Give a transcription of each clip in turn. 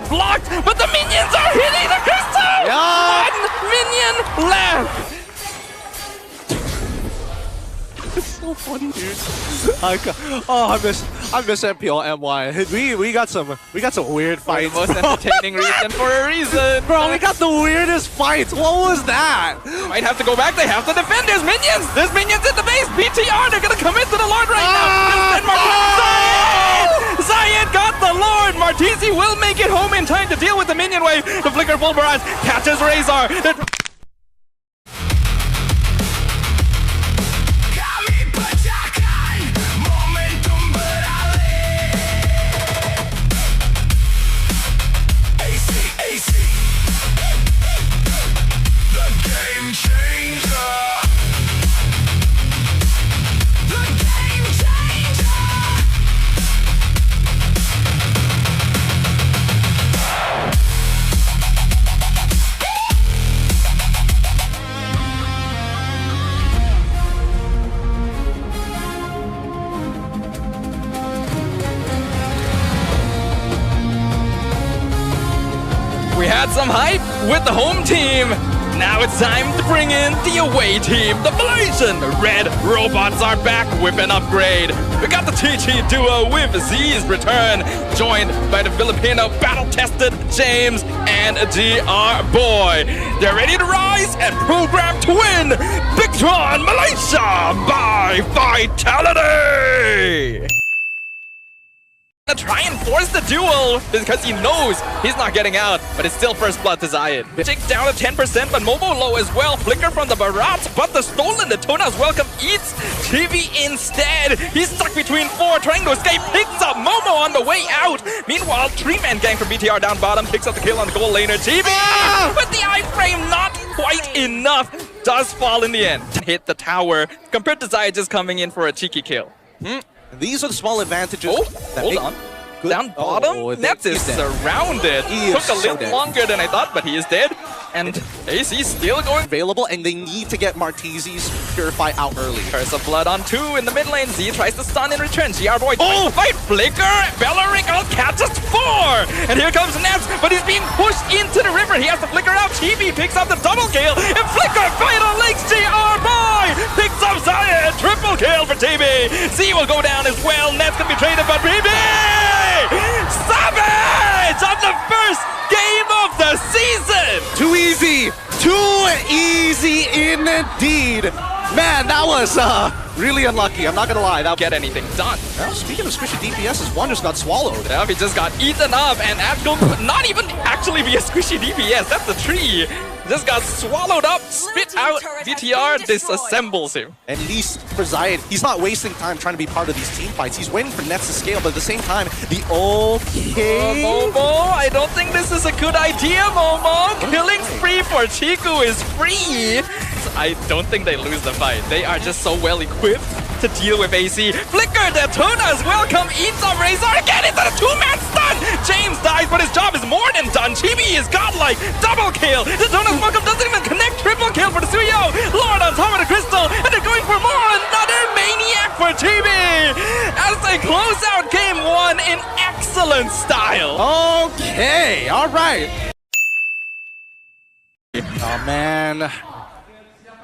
blocked, but the minions are hitting the crystal! Yeah. 1 minion left! It's so funny, dude. I miss MPL MY. We got some weird fights. Most entertaining region for a reason. Bro, we got the weirdest fights. What was that? Might have to go back. They have to defend. There's minions. There's minions in the base. BTR. They're gonna commit to the Lord right now. Zayed got the Lord. Martisi will make it home in time to deal with the minion wave. The Flicker full barrage catches Razor. We had some hype with the home team. Now it's time to bring in the away team. The Malaysian Red Robots are back with an upgrade. We got the TT duo with Z's return, joined by the Filipino battle-tested James and GR Boy. They're ready to rise and programmed to win. Victron Malaysia by Vitality. Try and force the duel because he knows he's not getting out, but it's still first blood to Zayed. Jake down to 10%, but Momo low as well. Flicker from the Barats, but the stolen Detona's welcome eats TV instead. He's stuck between 4, trying to escape, picks up Momo on the way out. Meanwhile, 3-man gang from BTR down bottom, picks up the kill on the goal laner. TV, but the iframe not quite enough. Does fall in the end. Hit the tower, compared to Zayed just coming in for a cheeky kill. These are the small advantages. Hold on. Good. Down bottom, Nets is surrounded. Took a little longer than I thought, but he is dead. And AC still going. Available, and they need to get Martisi's Purify out early. Curse of Blood on 2 in the mid lane. Z tries to stun in return. GR Boy tries to fight. Flicker, Bellerin out catches 4. And here comes Nets, but he's being pushed into the river. He has to flicker out. Chibi picks up the double kill. And Flicker final links GR Boy picks up Zayed. Triple kill for TB. Z will go down as well. Nets can be traded, but BB! Savage on the first game of the season! Too easy! Too easy indeed! Man, that was really unlucky, I'm not gonna lie. That get anything done. Well, speaking of squishy DPS, his one just got swallowed. Yeah, he just got eaten up, and Abdul could not even actually be a squishy DPS. That's the tree. Just got swallowed up, spit out. VTR disassembles him. At least for Zayed, he's not wasting time trying to be part of these team fights. He's waiting for Nets to scale, but at the same time, the okay. Momo, I don't think this is a good idea, Momo. Killing spree for Chiku is free. I don't think they lose the fight. They are just so well equipped to deal with AC. Flicker, Detona's welcome, eats up Razor again into the 2-man stun! James dies, but his job is more than done. Chibi is godlike, double kill. Detona's welcome doesn't even connect, triple kill for the Suyo. Lord on top of the crystal, and they're going for more. Another maniac for Chibi! As they close out game 1 in excellent style. Okay, alright. Oh man.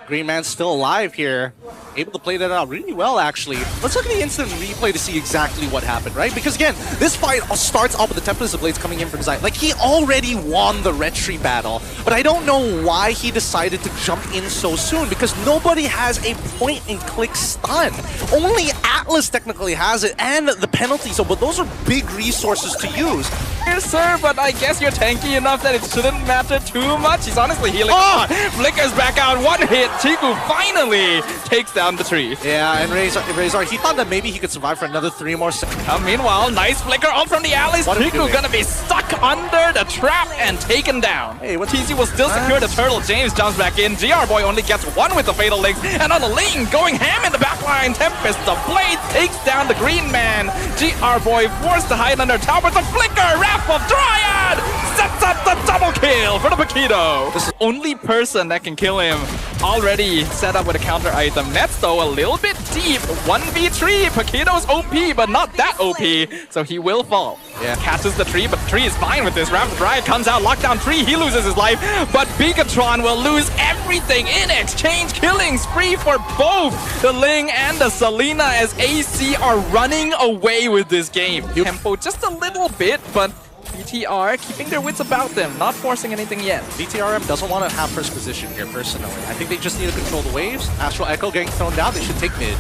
Green Man's still alive here. Able to play that out really well, actually. Let's look at the instant replay to see exactly what happened, right? Because again, this fight starts off with the Tempest of Blades coming in from Zayed. Like, he already won the Red Tree battle, but I don't know why he decided to jump in so soon, because nobody has a point-and-click stun. Only Atlas technically has it, and the penalty, so but those are big resources to use. Yes, sir, but I guess you're tanky enough that it shouldn't matter too much. He's honestly healing. Oh! Flickers back out, 1 hit. Chiku finally takes down the tree. Yeah, and Razor, he thought that maybe he could survive for another 3 more seconds. Meanwhile, nice flicker all from the allies. Chiku gonna be stuck under the trap and taken down. Hey, what's TZ will still secure the turtle. James jumps back in. GR Boy only gets 1 with the fatal links. And on the lane, going ham in the backline. Tempest of Blade takes down the green man. GR Boy forced to hide under tower. The flicker, Wrath of Dryad sets up the double kill for the Paquito. This is the only person that can kill him already set up with a counter item. Nets, though, a little bit deep. 1v3. Paquito's OP, but not that OP. So he will fall. Yeah. Catches the tree, but the tree is fine with this. Rapid Riot comes out, lockdown tree. He loses his life. But Bigatron will lose everything in exchange. Killing spree for both the Ling and the Selena as AC are running away with this game. Tempo just a little bit, but BTR keeping their wits about them, not forcing anything yet. BTRM doesn't want to have first position here, personally. I think they just need to control the waves. Astral Echo getting thrown down, they should take mid.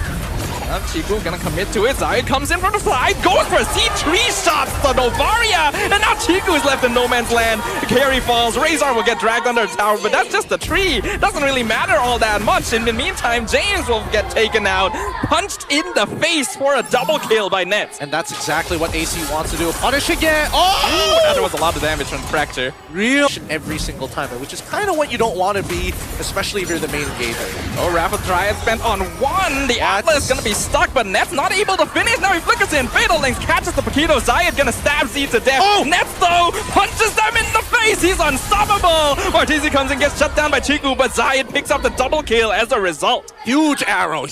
Chiku gonna commit to it. Zayed comes in from the side, goes for C3 shots to Novaria, and now Chiku is left in no man's land. The carry falls, Razor will get dragged under the tower, but that's just a tree. Doesn't really matter all that much. In the meantime, James will get taken out, punched in the face for a double kill by Nets. And that's exactly what AC wants to do. Punish again! Oh! That was a lot of damage from Fracture. Real every single time, which is kind of what you don't want to be, especially if you're the main engager. Oh, Rapid Triad spent on one. The Atlas gonna be stuck, but Nets not able to finish. Now he flickers in. Fatal Links catches the Paquito. Zayed gonna stab Z to death. Oh! Nets, though, punches them in the face. He's unstoppable. Martizi comes and gets shut down by Chiku, but Zayed picks up the double kill as a result. Huge arrow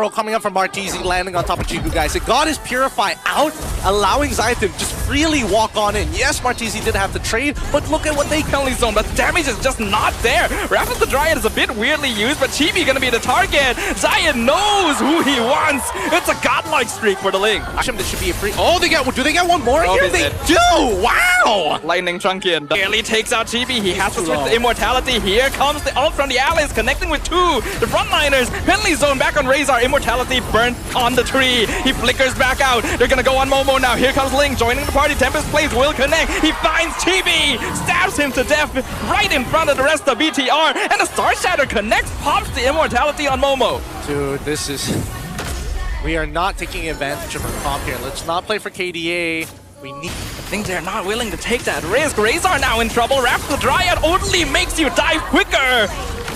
coming up from Martizi, landing on top of Chiku, guys. It got his Purify out, allowing Zayed to just freely walk on in. Yes, Martizi did have to trade, but look at what they penalty zone, but damage is just not there. Rapid the Dryad is a bit weirdly used, but Chibi gonna be the target. Zayed knows who he wants. It's a godlike streak for the Ling. This should be a free. Oh, do they get one more here? They do! Wow! Lightning Trunkian barely takes out Chibi. He has to switch to Immortality. Here comes the ult from the allies, connecting with two. The frontliners, penalty zone back on Razor. Immortality burnt on the tree. He flickers back out. They're gonna go on Momo now. Here comes Ling joining the party. Tempest Blaze will connect. He finds Chibi, stabs him to death right in front of the rest of BTR, and the Star Shatter connects, pops the Immortality on Momo. Dude, this is... We are not taking advantage of our comp here. Let's not play for KDA. We need... I think they're not willing to take that risk. Razor now in trouble. Rapid the Dryad only makes you die quicker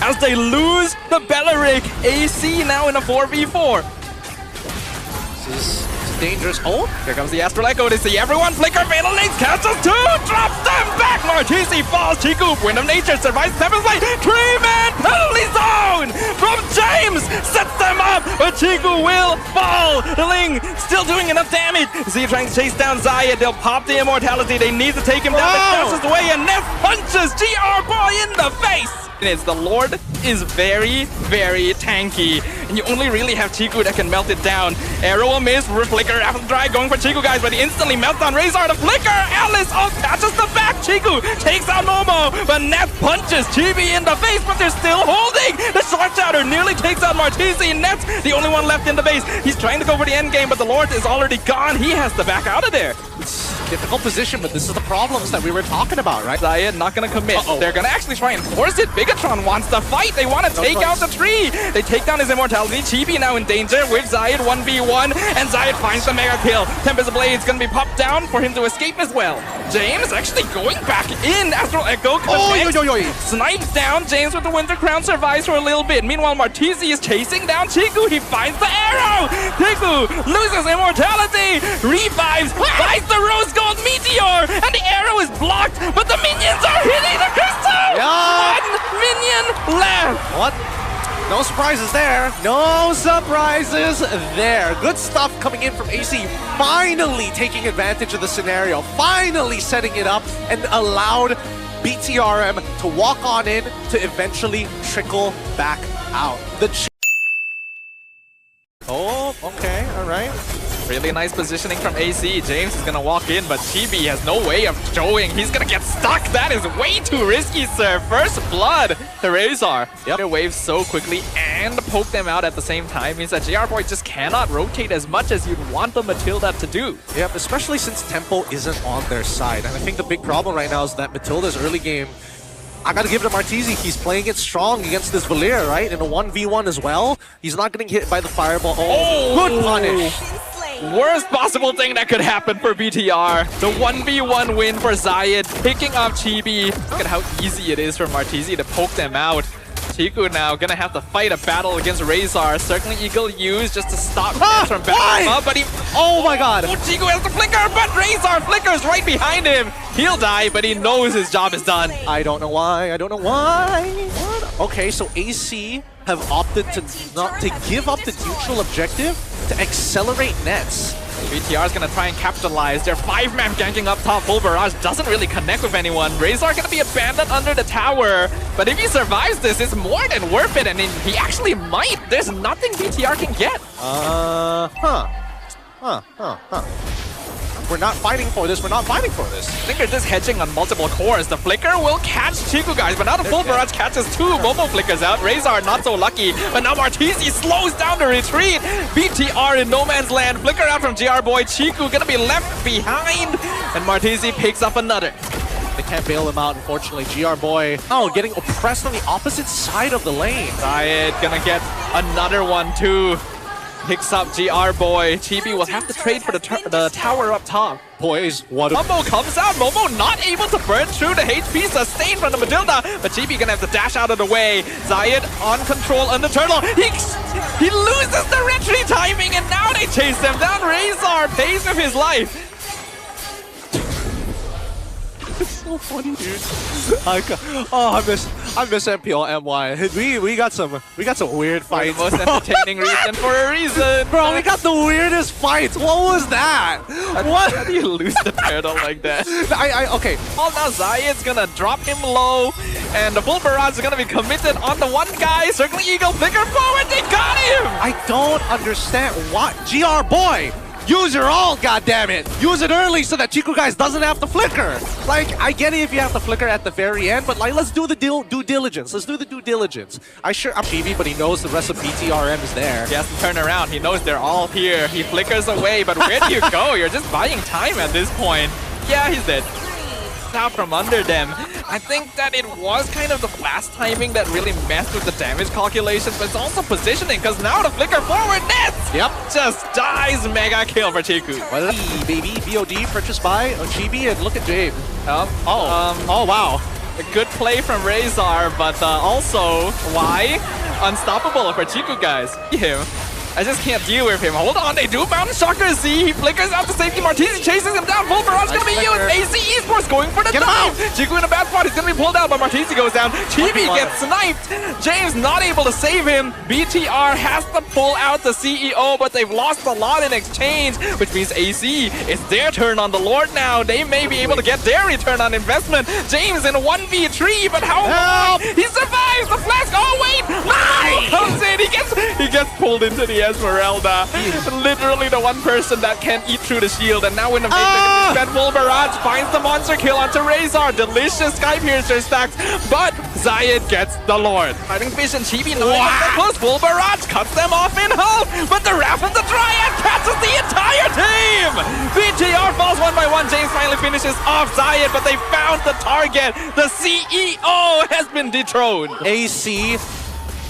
as they lose the Belleric. AC now in a 4v4. This is dangerous. Oh, here comes the Astral Echo. They see everyone. Flicker, Fatal Links catches two, drops them back. Martizi falls. Chiku, Wind of Nature, survives Tempest Blade. 3-man penalty zone from James. Sets them up, but Chiku will fall. The Ling still doing enough damage. Z trying to chase down Zayed. They'll pop the Immortality. They need to take him down. It passes away, and Ness punches GR Boy in the face. The Lord is very, very tanky, and you only really have Chiku that can melt it down. Arrow will miss, Flicker after the dry, going for Chiku, guys, but he instantly melts down Razor. The Flicker, Alice, catches the back. Chiku takes out Momo, but Ness punches Chibi in the face, but they're still holding. The Short Shatter nearly takes out Martizi. Ness, the only one left in the base. He's trying to go for the end game, but the Lord is already gone. He has to back out of there. It's a difficult position, but this is the problems that we were talking about, right? Zayed not gonna commit. They're gonna actually try and force it. Bigatron wants to fight. They want to take out the tree. They take down his Immortality. Chibi now in danger with Zayed 1v1, and Zayed finds the mega kill. Tempest Blade's gonna be popped down for him to escape as well. James actually going back in. Astral Echo snipes down. James with the Winter Crown survives for a little bit. Meanwhile, Martizi is chasing down Chiku. He finds the arrow. Chiku loses Immortality. Revives. Finds the Rose Gold Meteor, and the arrow is blocked, but the minions are hitting the crystal. One minion left. What? No surprises there. No surprises there. Good stuff coming in from AC. Finally taking advantage of the scenario. Finally setting it up and allowed BTRM to walk on in to eventually trickle back out. Oh, okay, all right. Really nice positioning from AC. James is gonna walk in, but Chibi has no way of showing. He's gonna get stuck. That is way too risky, sir. First blood to Razor. They wave so quickly and poke them out at the same time. Means that JR Boy just cannot rotate as much as you'd want the Matilda to do. Yep, especially since tempo isn't on their side. And I think the big problem right now is that Matilda's early game, I gotta give it to Martizi. He's playing it strong against this Valir, right? In a 1v1 as well. He's not getting hit by the fireball. Oh, good punish. Worst possible thing that could happen for BTR. The 1v1 win for Zayed, picking up Chibi. Look at how easy it is for Martizi to poke them out. Chiku now gonna have to fight a battle against Razor. Circling Eagle used just to stop Ness from backing him up, but he... Oh my god! Chiku has the flicker, but Razor flickers right behind him. He'll die, but he knows his job is done. I don't know why. I don't know why. What? Okay, so AC have opted to give up the neutral objective to accelerate nets. BTR is gonna try and capitalize. They're 5-man ganking up top. Full Barrage doesn't really connect with anyone. Razor gonna be abandoned under the tower. But if he survives this, it's more than worth it. And he actually might. There's nothing BTR can get. We're not fighting for this. We're not fighting for this. I think they're just hedging on multiple cores. The Flicker will catch Chiku, guys, but now the Full Barrage catches 2. Momo flickers out. Razor not so lucky, but now Martisi slows down the retreat. BTR in no man's land. Flicker out from GR Boy. Chiku gonna be left behind, and Martisi picks up another. They can't bail him out, unfortunately. GR Boy, getting oppressed on the opposite side of the lane. Riot gonna get another one too. Picks up GR Boy. Chibi will have to trade for the tower up top. Boys, what a... Momo comes out. Momo not able to burn through the HP sustain from the Matilda, but Chibi gonna have to dash out of the way. Zayed on control on the turtle. He loses the retreat timing, and now they chase him down. Razor pays with his life. It's so funny, dude. I miss MPL MY. We got some weird fights. The most entertaining reason for a reason. Bro, we got the weirdest fights. What was that? How do you lose the turtle like that? Okay. Oh, now Zayed's gonna drop him low, and the Full Barrage is gonna be committed on the one guy. Circling Eagle, flicker forward, they got him! I don't understand what. GR Boy! Use your ult, goddammit! Use it early so that Chiku guys doesn't have to flicker! Like, I get it if you have to flicker at the very end, but like, let's do the due diligence. Let's do the due diligence. I'm PV, but he knows the rest of BTRM is there. He has to turn around. He knows they're all here. He flickers away, but where do you go? You're just buying time at this point. Yeah, he's dead. Out from under them. I think that it was kind of the flash timing that really messed with the damage calculations, but it's also positioning, because now the flicker forward nets! Yep. Just dies. Mega kill for Chiku. Baby, VOD purchased by Chibi, and look at Jade. Oh wow. A good play from Razor, but also, why? Unstoppable for Chiku, guys. Him. I just can't deal with him. Hold on, they do bounce Shocker Z. He flickers out to safety. Martisi chases him down. Full Barrage gonna be used. AC eSports going for the dive. Chiku in a bad spot. He's gonna be pulled out, but Martisi goes down. Chibi gets sniped. James not able to save him. BTR has to pull out the CEO, but they've lost a lot in exchange, which means AC, it's their turn on the Lord now. They may be able to get their return on investment. James in a 1v3, but how long? He survives. The flash. Oh wait, comes in. He gets pulled into the Esmeralda. Literally the one person that can eat through the shield, and now in the mid, Full Barrage finds the monster kill onto Razor. Delicious Sky Piercer stacks, but Zayed gets the Lord. I think Fish and Chibi not even close. Full Barrage cuts them off in half, but the Wrath of the Dryad catches the entire team! BTR falls one by one. James finally finishes off Zayed, but they found the target. The CEO has been dethroned. AC,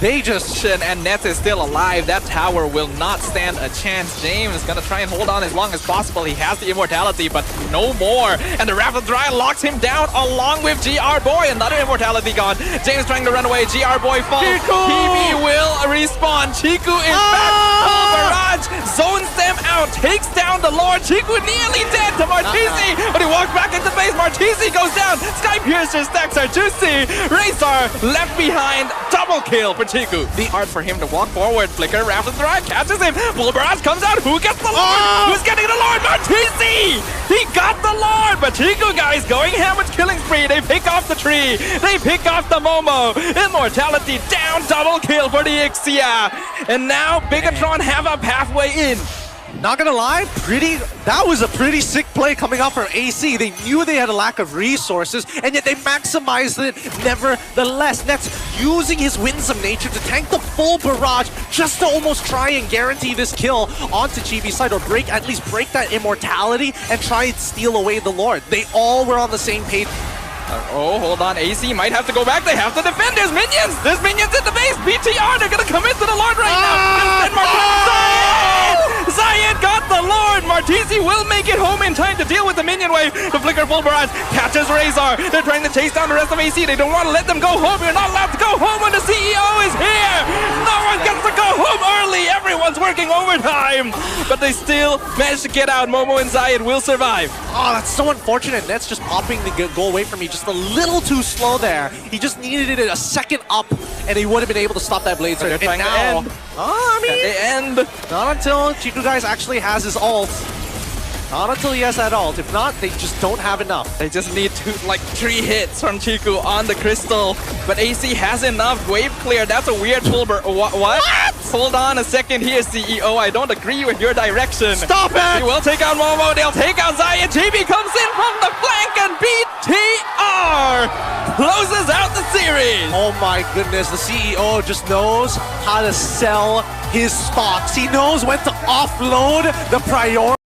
they just... And Nets is still alive. That tower will not stand a chance. James is gonna try and hold on as long as possible. He has the immortality, but no more. And the Wrath of Dry locks him down along with GR Boy. Another immortality gone. James trying to run away. GR Boy falls. PB will respawn. Chiku is back. Full Barrage zones them out. Takes down the Lord. Chiku nearly dead to Martisi. But he walks back into base. Martisi goes down. Sky Piercer stacks are juicy. Razor left behind. Double kill for Chiku. The hard for him to walk forward. Flicker, Wrath of the Dry catches him. Full Barrage comes out. Who gets the Lord? Who's getting the Lord? Martisi! He got the Lord, but Chiku guys going ham with killing spree. They pick off the tree. They pick off the Momo. Immortality down. Double kill for the Ixia. And now Bigatron have a pathway in. Not gonna lie, that was a pretty sick play coming out from AC. They knew they had a lack of resources, and yet they maximized it nevertheless. Nets using his Winds of Nature to tank the Full Barrage just to almost try and guarantee this kill onto Chibi's side, or at least break that immortality and try and steal away the Lord. They all were on the same page. Oh, hold on. AC might have to go back. They have to defend. There's minions. There's minions in the base. BTR, they're going to commit to the Lord right now. Zion got the Lord. Martisi will make it home in time to deal with the minion wave. The Flicker full barrage catches Razor. They're trying to chase down the rest of AC. They don't want to let them go home. You're not allowed to go home when the CEO is here. No one gets to go home early. Everyone's working overtime. But they still manage to get out. Momo and Zion will survive. Oh, that's so unfortunate. Net's just popping the goal away from me just a little too slow there. He just needed it a second up, and he would have been able to stop that blade. So they're trying to end. I mean, they end. Not until Chiku Guys actually has his ult. Not until he has that ult. If not, they just don't have enough. They just need 3 hits from Chiku on the crystal. But AC has enough. Wave clear. That's a weird full what? Hold on a second here, CEO. I don't agree with your direction. Stop it! He will take out Momo. They'll take out Zion. GB comes in from the flank and BTR closes out the series. Oh my goodness. The CEO just knows how to sell his stocks. He knows when to offload the priority.